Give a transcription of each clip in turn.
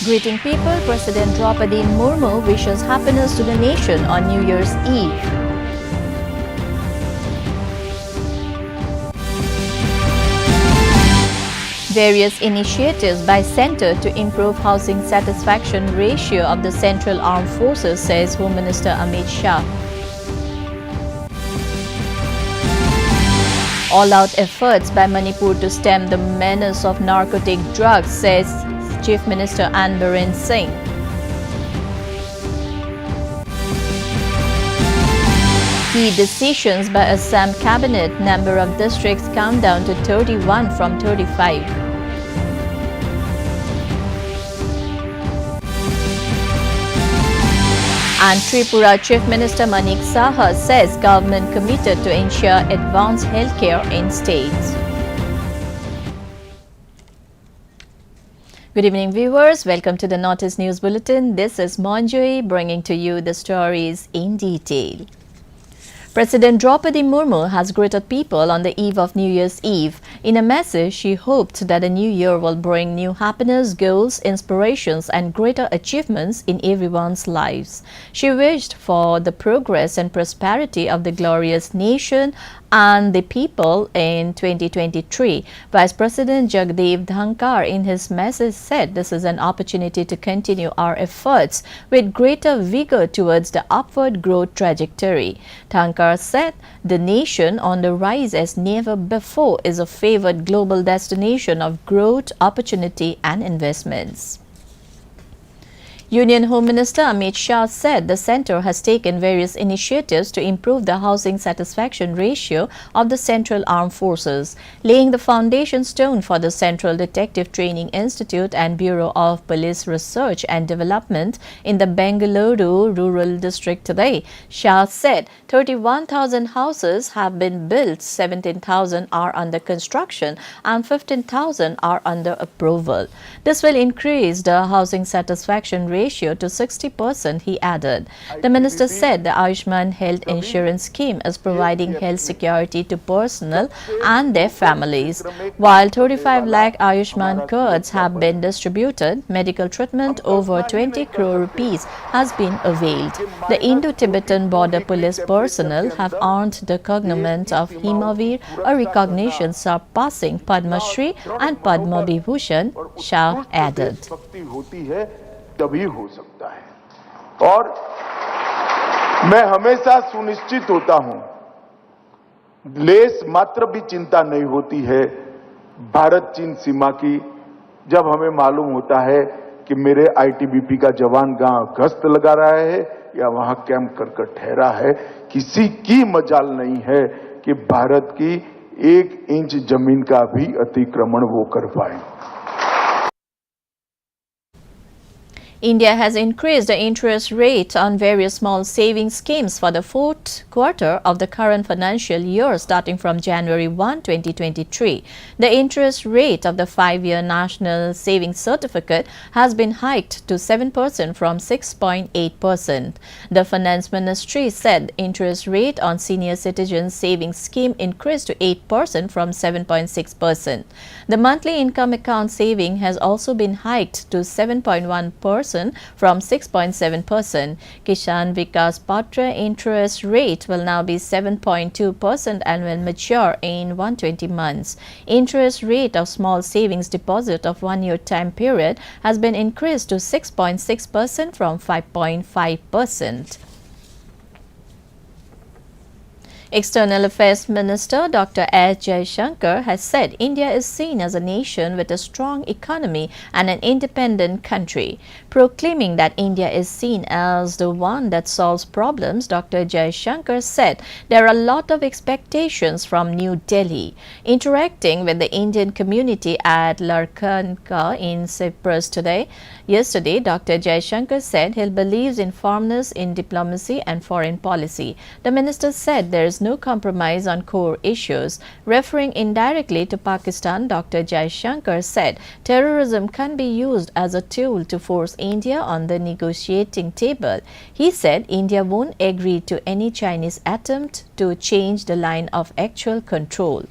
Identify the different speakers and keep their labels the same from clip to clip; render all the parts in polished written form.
Speaker 1: Greeting people, President Draupadi Murmu wishes happiness to the nation on New Year's Eve. Various initiatives by Centre to improve housing satisfaction ratio of the Central Armed Forces, says Home Minister Amit Shah. All-out efforts by Manipur to stem the menace of narcotic drugs, says Chief Minister N. Biren Singh. Key decisions by Assam Cabinet, number of districts count down to 31 from 35. And Tripura Chief Minister Manik Saha says government committed to ensure advanced healthcare in states. Good evening, viewers. Welcome to the Notice News Bulletin. This is Monjoy bringing to you the stories in detail. President Draupadi Murmu has greeted people on the eve of New Year's Eve. In a message, she hoped that the new year will bring new happiness, goals, inspirations and greater achievements in everyone's lives. She wished for the progress and prosperity of the glorious nation and the people in 2023. Vice President Jagdeep Dhankar in his message said this is an opportunity to continue our efforts with greater vigor towards the upward growth trajectory. Dhankar said the nation on the rise as never before is a favored global destination of growth, opportunity and investments. Union Home Minister Amit Shah said the centre has taken various initiatives to improve the housing satisfaction ratio of the Central Armed Forces, laying the foundation stone for the Central Detective Training Institute and Bureau of Police Research and Development in the Bengaluru Rural District today. Shah said 31,000 houses have been built, 17,000 are under construction and 15,000 are under approval. This will increase the housing satisfaction ratio to 60%, he added. The minister said the Ayushman Health Insurance Scheme is providing health security to personnel and their families. While 35 lakh Ayushman cards have been distributed, medical treatment over 20 crore rupees has been availed. The Indo-Tibetan border police personnel have earned the cognomen of Himavir, a recognition surpassing Padma Shri and Padma Vibhushan, Shah added.
Speaker 2: तभी हो सकता है और मैं हमेशा सुनिश्चित होता हूं, लेस मात्र भी चिंता नहीं होती है भारत चीन सीमा की जब हमें मालूम होता है कि मेरे आईटीबीपी का जवान गांव गश्त लगा रहा है या वहां कैंप कर ठहरा है। किसी की मजाल नहीं है कि भारत की 1 इंच जमीन का भी अतिक्रमण वो कर पाए।
Speaker 1: India has increased the interest rate on various small savings schemes for the fourth quarter of the current financial year starting from January 1, 2023. The interest rate of the 5-year National Savings Certificate has been hiked to 7% from 6.8%. The Finance Ministry said interest rate on Senior Citizens Savings Scheme increased to 8% from 7.6%. The monthly income account saving has also been hiked to 7.1% from 6.7%. Kishan Vikas Patra interest rate will now be 7.2% and will mature in 120 months. Interest rate of small savings deposit of 1-year time period has been increased to 6.6% from 5.5%. External Affairs Minister Dr. S. Jaishankar has said India is seen as a nation with a strong economy and an independent country. Proclaiming that India is seen as the one that solves problems, Dr. Jaishankar said there are a lot of expectations from New Delhi. Interacting with the Indian community at Larnaca in Cyprus yesterday, Dr. Jaishankar said he believes in firmness in diplomacy and foreign policy. The minister said there is no compromise on core issues. Referring indirectly to Pakistan, Dr. Jaishankar said terrorism can be used as a tool to force India on the negotiating table. He said India won't agree to any Chinese attempt to change the line of actual control.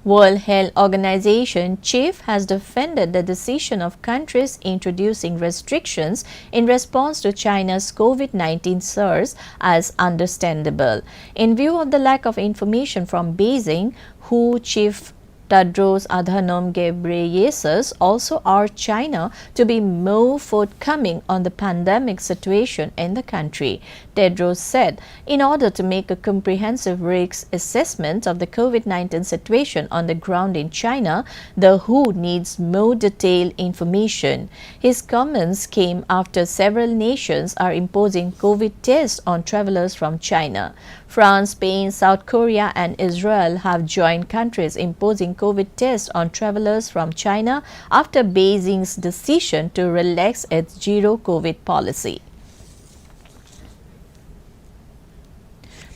Speaker 1: World Health Organization chief has defended the decision of countries introducing restrictions in response to China's COVID-19 surge as understandable. In view of the lack of information from Beijing, WHO Chief Tedros Adhanom Ghebreyesus also urged China to be more forthcoming on the pandemic situation in the country. Tedros said, in order to make a comprehensive risk assessment of the COVID-19 situation on the ground in China, the WHO needs more detailed information. His comments came after several nations are imposing COVID tests on travelers from China. France, Spain, South Korea and Israel have joined countries imposing COVID tests on travelers from China after Beijing's decision to relax its zero COVID policy.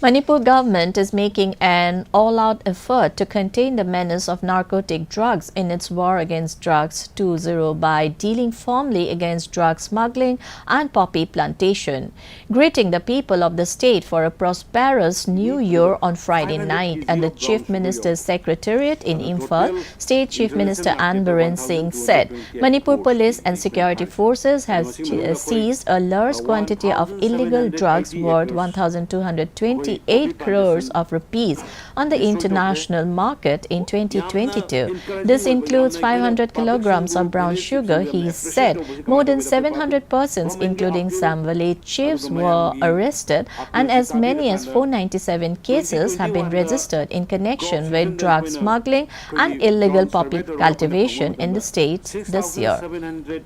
Speaker 1: Manipur government is making an all-out effort to contain the menace of narcotic drugs in its war against drugs 2.0 by dealing firmly against drug smuggling and poppy plantation. Greeting the people of the state for a prosperous new year on Friday night at the Chief Minister's Secretariat in Imphal, State Chief Minister An Biren Singh said Manipur police and security forces have seized a large quantity of illegal drugs worth 1,228 crores of rupees on the international market in 2022. This includes 500 kilograms of brown sugar, he said. More than 700 persons, including some village chiefs, were arrested, and as many as 497 cases have been registered in connection with drug smuggling and illegal poppy cultivation in the state this year.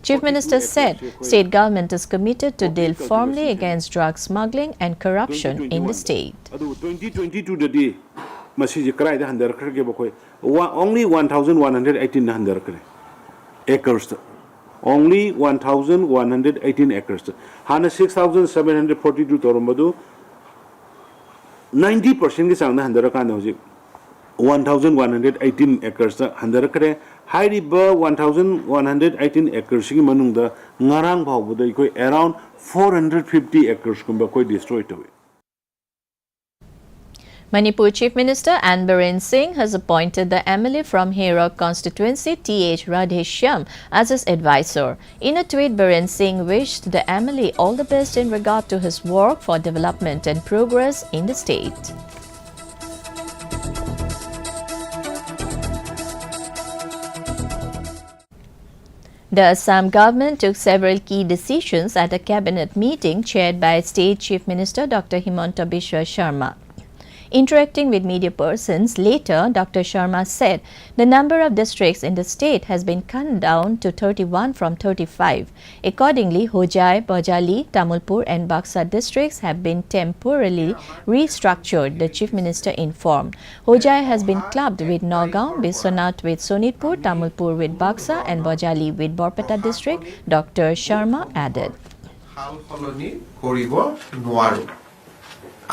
Speaker 1: Chief Minister said state government is committed to deal firmly against drug smuggling and corruption in the state.
Speaker 3: 2022 dadi masiji krai da handar khage bakoi only 1118 handar kare acres only 1118 acres hana 6742 toromadu 90% ki sang handar kan hoji 1118 acres handar kare hairiba 1118 acres ki manung da ngarang bhaw da koi around 450 acres kumba koi destroy to.
Speaker 1: Manipur Chief Minister An Biren Singh has appointed the MLA from Herak constituency T.H. Radheshyam as his advisor. In a tweet, Biren Singh wished the MLA all the best in regard to his work for development and progress in the state. The Assam government took several key decisions at a cabinet meeting chaired by State Chief Minister Dr. Himanta Biswa Sharma. Interacting with media persons later, Dr. Sharma said the number of districts in the state has been cut down to 31 from 35. Accordingly, Hojai, Bajali, Tamulpur and Baksa districts have been temporarily restructured, the Chief Minister informed. Hojai has been clubbed with Nagaon, Biswanath with Sonitpur, Tamulpur with Baksa and Bajali with Borpeta district, Dr. Sharma added.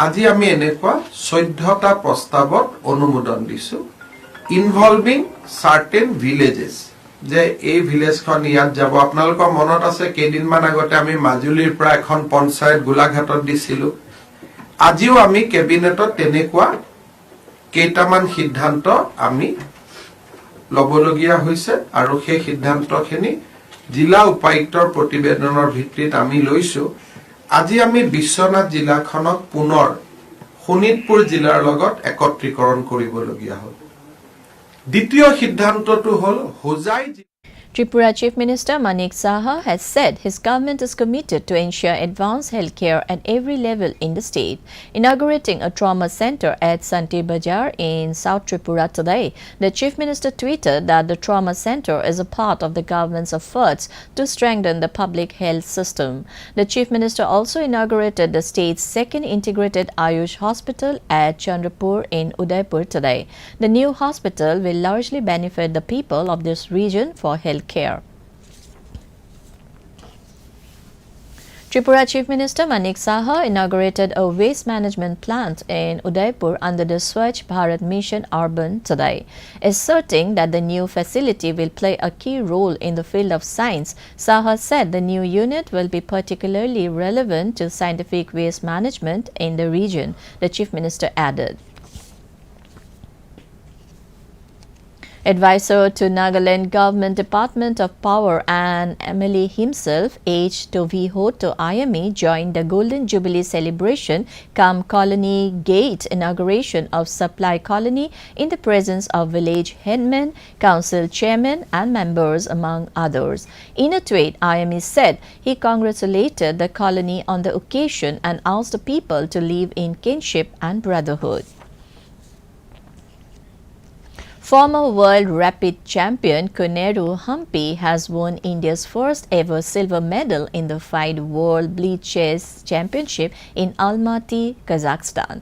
Speaker 4: আজি আমি এনেকুৱা 14টা প্ৰস্তাৱত অনুমোদন দিছো involving সাৰ্টেন villages যে এই ভিলেজখন ইয়াত যাব আপোনালোকৰ মনত আছে কেইদিনমান আগতে আমি মাজুলীৰ পৰা এখন পঞ্চায়ত গোলাঘাটত দিছিলো আজিও আমি কেবিনেটত তেনেকুৱা কেইটামান সিদ্ধান্ত আমি লবলগীয়া হৈছে আৰু সেই সিদ্ধান্তখিনি জিলা উপায়ুক্তৰ প্ৰতিবেদনৰ ভিত্তিত আমি লৈছো আজি আমি বিশ্বনাথ জিলাখনক পুনৰ শোণিতপুৰ জিলাৰ লগত একত্ৰীকৰণ কৰিবলগীয়া হ'ল দ্বিতীয় সিদ্ধান্তটো হ'ল Hojai
Speaker 1: Tripura Chief Minister Manik Saha has said his government is committed to ensure advanced health care at every level in the state. Inaugurating a trauma center at Santi Bajar in South Tripura today, the Chief Minister tweeted that the trauma center is a part of the government's efforts to strengthen the public health system. The Chief Minister also inaugurated the state's second integrated Ayush hospital at Chandrapur in Udaipur today. The new hospital will largely benefit the people of this region for health care. Tripura Chief Minister Manik Saha inaugurated a waste management plant in Udaipur under the Swachh Bharat Mission Urban today. Asserting that the new facility will play a key role in the field of science, Saha said the new unit will be particularly relevant to scientific waste management in the region, the Chief Minister added. Advisor to Nagaland Government Department of Power and MLA himself, H. Tovihoto Ayami, joined the Golden Jubilee celebration cum Colony Gate inauguration of Supply Colony in the presence of village headmen, council chairmen and members among others. In a tweet, Ayami said he congratulated the colony on the occasion and asked the people to live in kinship and brotherhood. Former world rapid champion Koneru Hampi has won India's first ever silver medal in the FIDE World Blitz Chess Championship in Almaty, Kazakhstan.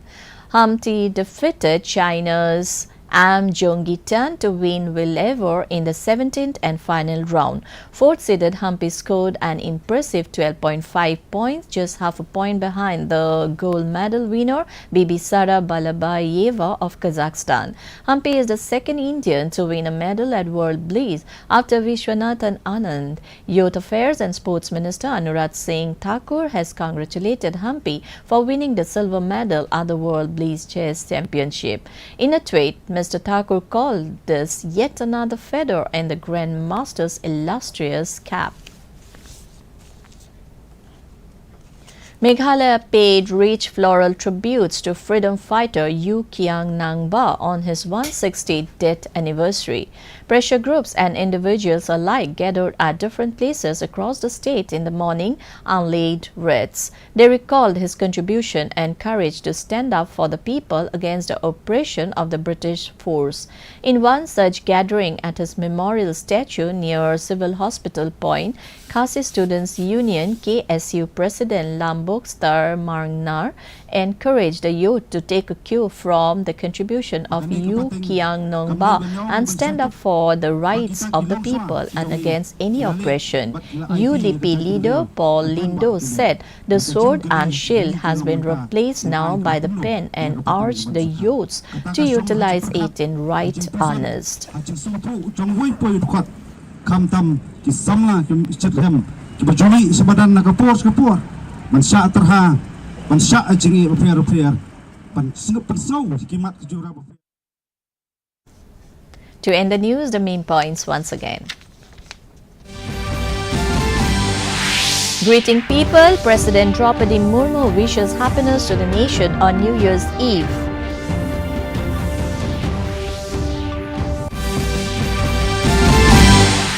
Speaker 1: Hampi defeated China's Am Jonggitan to win Villever in the 17th and final round. Fourth-seeded Hampi scored an impressive 12.5 points, just half a point behind the gold medal winner Bibisara Balabayeva of Kazakhstan. Hampi is the second Indian to win a medal at World Blitz after Vishwanathan Anand. Youth Affairs and Sports Minister Anurag Singh Thakur has congratulated Hampi for winning the silver medal at the World Blitz Chess Championship. In a tweet, Mr. Thakur called this yet another feather in the Grand Master's illustrious cap. Meghalaya paid rich floral tributes to freedom fighter U Kiang Nangba on his 160th death anniversary. Pressure groups and individuals alike gathered at different places across the state in the morning and laid wreaths. They recalled his contribution and courage to stand up for the people against the oppression of the British force. In one such gathering at his memorial statue near Civil Hospital Point, Khasi Students Union KSU President Lambok Star Marngnar encouraged the youth to take a cue from the contribution of U Kiang Nangba and stand up for the rights of the people and against any oppression. UDP leader Paul Lindo said the sword and shield has been replaced now by the pen and urged the youths to utilize it in right earnest.
Speaker 5: Kamtam ki samla ki chethem ki bajuli sebadan nakapur man sya terha man sya jingi rupiah pan singap persau kimat kejura.
Speaker 1: To end the news, the main points once again. Greeting people, President Draupadi Murmu wishes happiness to the nation on New Year's Eve.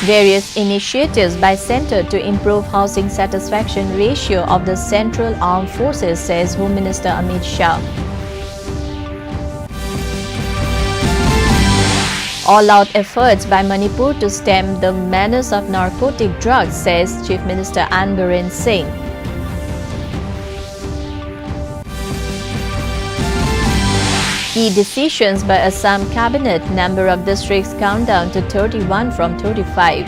Speaker 1: Various initiatives by Centre to improve housing satisfaction ratio of the Central Armed Forces, says Home Minister Amit Shah. All-out efforts by Manipur to stem the menace of narcotic drugs, says Chief Minister An Biren Singh. Key decisions by Assam Cabinet, number of districts count down to 31 from 35.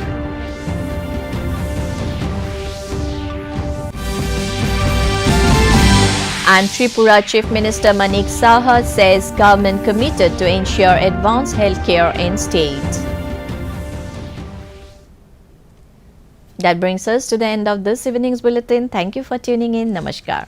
Speaker 1: And Tripura Chief Minister Manik Saha says government committed to ensure advanced healthcare in state. That brings us to the end of this evening's bulletin. Thank you for tuning in. Namaskar.